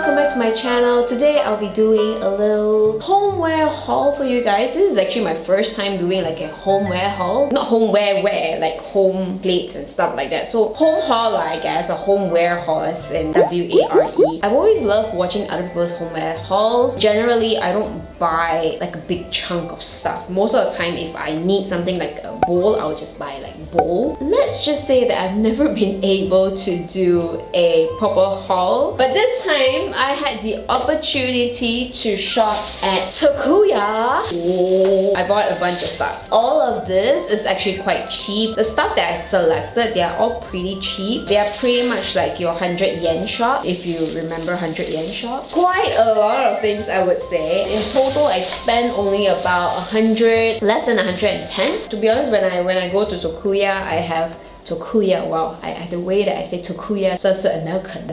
welcome back to my channel. Today I'll be doing a little homeware haul for you guys. This is actually my first time doing like a homeware haul. Not homeware wear, like home plates and stuff like that. So home haul, I guess, a homeware haul as in W-A-R-E. I've always loved watching other people's homeware hauls. Generally, I don't buy like a big chunk of stuff. Most of the time, if I need something like a bowl, I'll just buy like bowl. Let's just say that I've never been able to do a proper haul, but this time I had the opportunity to shop at Tokuya. Oh, I bought a bunch of stuff. All of this is actually quite cheap. The stuff that I selected, they are all pretty cheap. They are pretty much like your 100 yen shop, if you remember 100 yen shop. Quite a lot of things, I would say. In total, I spent only about 100, less than 110. To be honest, when I go to Tokuya, I have Tokuya, wow, the way that I say Tokuya sounds so American.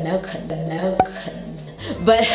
But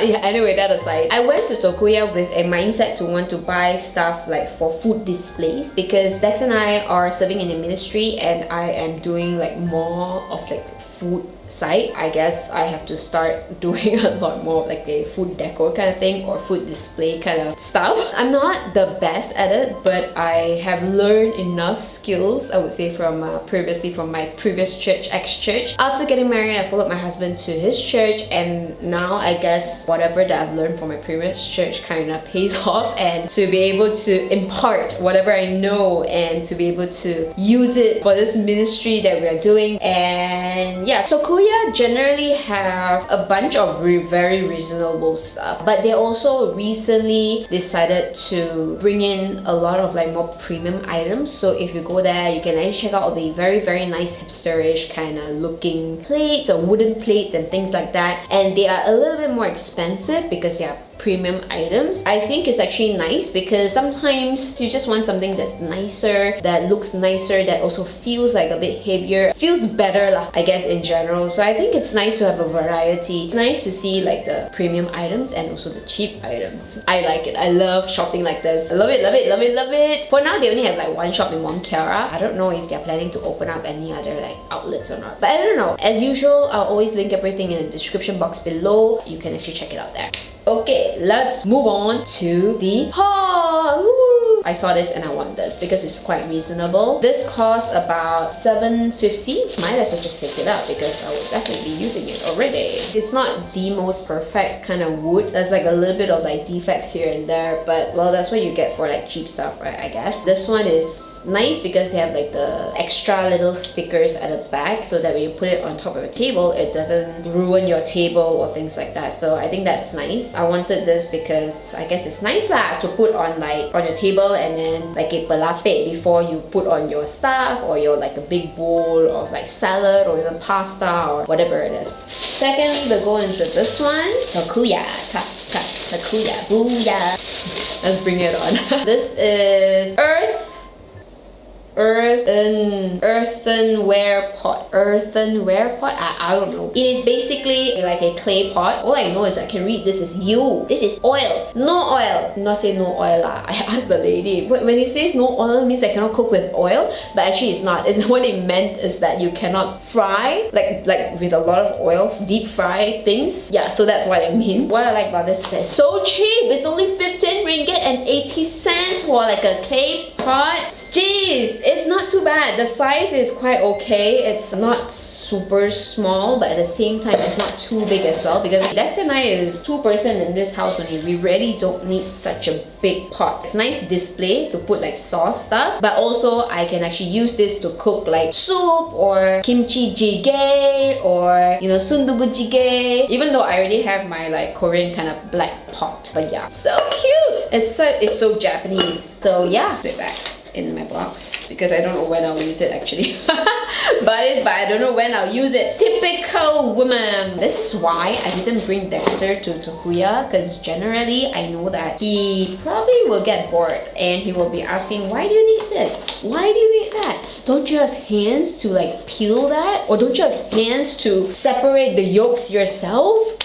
yeah, anyway, that aside, I went to Tokuya with a mindset to want to buy stuff like for food displays, because Dex and I are serving in the ministry and I am doing like more of like food side. I guess I have to start doing a lot more of like a food decor kind of thing or food display kind of stuff. I'm not the best at it, but I have learned enough skills, I would say, from previously from my previous church, ex-church. After getting married, I followed my husband to his church, and now I guess whatever that I've learned from my previous church kind of pays off, and to be able to impart whatever I know and to be able to use it for this ministry that we are doing. And yeah, so Tokuya generally have a bunch of very reasonable stuff, but they also recently decided to bring in a lot of like more premium items. So if you go there, you can actually check out the very nice hipsterish kind of looking plates or wooden plates and things like that, and they are a little bit more expensive because they are premium items. I think it's actually nice because sometimes you just want something that's nicer, that looks nicer, that also feels like a bit heavier, feels better lah, I guess, in general. So I think it's nice to have a variety. It's nice to see like the premium items and also the cheap items. I like it. I love shopping like this. I love it. For now, they only have like one shop in Mont Kiara. I don't know if they're planning to open up any other like outlets or not, but I don't know. As usual, I'll always link everything in the description box below. You can actually check it out there. Okay, let's move on to the haul. Woo! I saw this and I want this because it's quite reasonable. This costs about $7.50. Might as well just take it out because I will definitely be using it already. It's not the most perfect kind of wood. There's like a little bit of like defects here and there, but well, that's what you get for like cheap stuff, right? I guess. This one is nice because they have like the extra little stickers at the back so that when you put it on top of a table, it doesn't ruin your table or things like that. So I think that's nice. I wanted this because I guess it's nice lah to put on like on your table and then like a pelapet before you put on your stuff or your like a big bowl of like salad or even pasta or whatever it is. Secondly, we'll go into this one. Tokuya. Tokuya. Booyah. Let's bring it on. This is earthenware pot. I don't know. It is basically like a clay pot. All I know is I can read this is you. This is oil. No oil. I'm not saying no oil lah. I asked the lady. When it says no oil, it means I cannot cook with oil. But actually it's not. What it meant is that you cannot fry like with a lot of oil, deep fry things. Yeah, so that's what it means. What I like about this is it's so cheap. It's only 15 ringgit and 80 cents for like a clay pot. Jeez, it's not too bad. The size is quite okay. It's not super small, but at the same time, it's not too big as well, because Dex and I is 2-person in this house only. We really don't need such a big pot. It's nice display to put like sauce stuff, but also I can actually use this to cook like soup or kimchi jjigae or, you know, sundubu jjigae, even though I already have my like Korean kind of black pot. But yeah, so cute. It's so Japanese. So yeah, put it back in my box because I don't know when I'll use it actually. but I don't know when I'll use it. Typical woman. This is why I didn't bring Dexter to Tokuya, because generally I know that he probably will get bored and he will be asking, why do you need this? Why do you need that? Don't you have hands to like peel that? Or don't you have hands to separate the yolks yourself?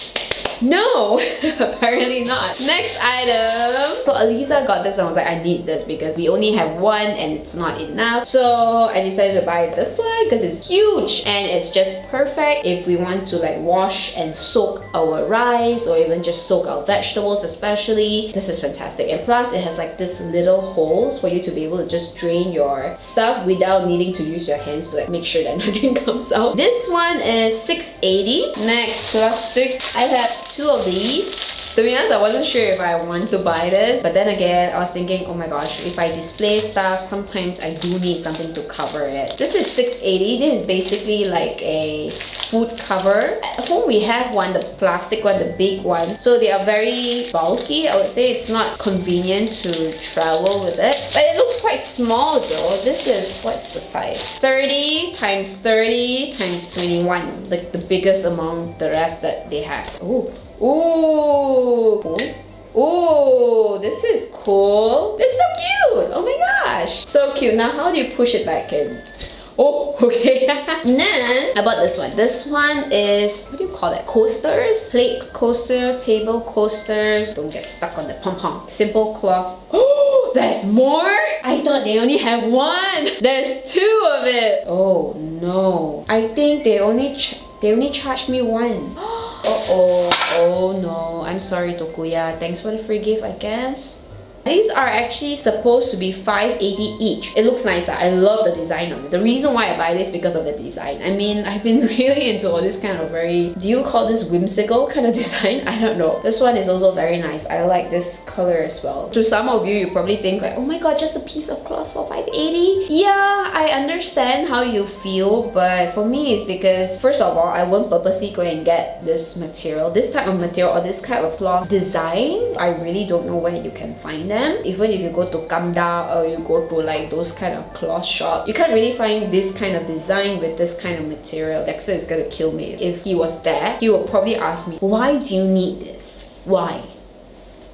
No, apparently not. Next item. So Aliza got this and I was like, I need this because we only have one and it's not enough. So I decided to buy this one because it's huge and it's just perfect if we want to like wash and soak our rice or even just soak our vegetables especially. This is fantastic. And plus it has like this little holes for you to be able to just drain your stuff without needing to use your hands to like make sure that nothing comes out. This one is $6.80. Next, plastic. I have two of these. To be honest, I wasn't sure if I want to buy this, but then again, I was thinking, oh my gosh, if I display stuff, sometimes I do need something to cover it. This is $6.80. This is basically like a food cover. At home, we have one, the plastic one, the big one. So they are very bulky. I would say it's not convenient to travel with it, but it looks quite small though. This is, what's the size? 30 times 30 times 21, like the biggest among the rest that they have. Ooh. Ooh! Ooh! This is cool! This is so cute! Oh my gosh! So cute! Now how do you push it back in? Oh, okay. And then I bought this one. This one is, what do you call it? Coasters? Plate coaster, table coasters. Don't get stuck on the pom-pom. Simple cloth. Oh, there's more? I thought they only have one. There's two of it. Oh no. I think they only charged me one. Oh no, I'm sorry Tokuya. Thanks for the free gift, I guess. These are actually supposed to be $5.80 each. It looks nice. I love the design of it. The reason why I buy this is because of the design. I mean, I've been really into all this kind of very, do you call this whimsical kind of design? I don't know. This one is also very nice. I like this color as well. To some of you, you probably think like, oh my god, just a piece of cloth for $5.80? Yeah, I understand how you feel, but for me it's because, first of all, I won't purposely go and get this material, this type of material or this type of cloth design. I really don't know where you can find them. Even if you go to Kamda or you go to like those kind of cloth shop, you can't really find this kind of design with this kind of material. Dexter is gonna kill me. If he was there, he would probably ask me, why do you need this? Why?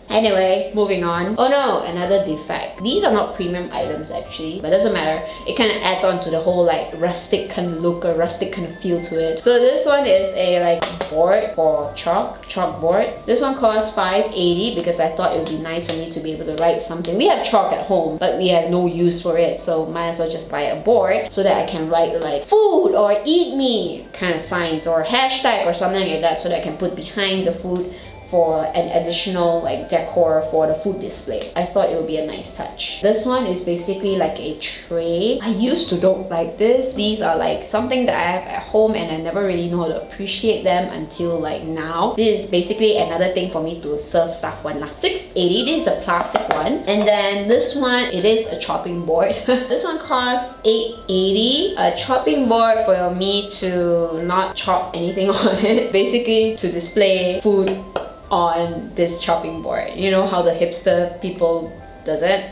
Anyway, moving on. Oh no, another defect. These are not premium items actually, but doesn't matter. It kind of adds on to the whole like rustic kind of look or rustic kind of feel to it. So this one is a like board for chalkboard. This one costs $5.80 because I thought it would be nice for me to be able to write something. We have chalk at home, but we have no use for it, so might as well just buy a board so that I can write like food or eat me kind of signs or hashtag or something like that so that I can put behind the food for an additional like decor for the food display. I thought it would be a nice touch. This one is basically like a tray. I used to don't like this. These are like something that I have at home and I never really know how to appreciate them until like now. This is basically another thing for me to serve stuff on. $6.80. This is a plastic one. And then this one, it is a chopping board. This one costs $8.80. A chopping board for me to not chop anything on it. Basically to display food on this chopping board. You know how the hipster people does it?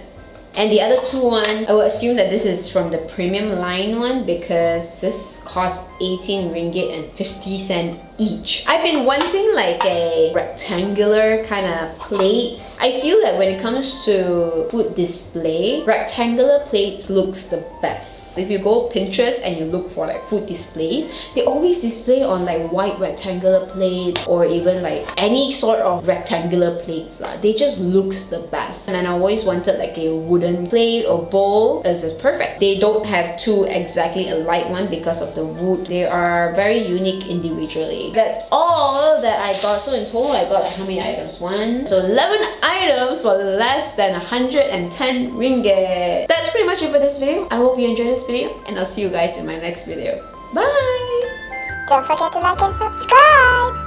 And the other two one, I would assume that this is from the premium line one because this costs 18 ringgit and 50 cents each. I've been wanting like a rectangular kind of plates. I feel that when it comes to food display, rectangular plates looks the best. If you go Pinterest and you look for like food displays, they always display on like white rectangular plates or even like any sort of rectangular plates. They just looks the best. And I always wanted like a wooden plate or bowl. This is perfect. They don't have two exactly alike one because of the wood. They are very unique individually. That's all that I got. So in total I got like how many items? 11 items for less than 110 ringgit. That's pretty much it for this video. I hope you enjoyed this video and I'll see you guys in my next video. Bye! Don't forget to like and subscribe!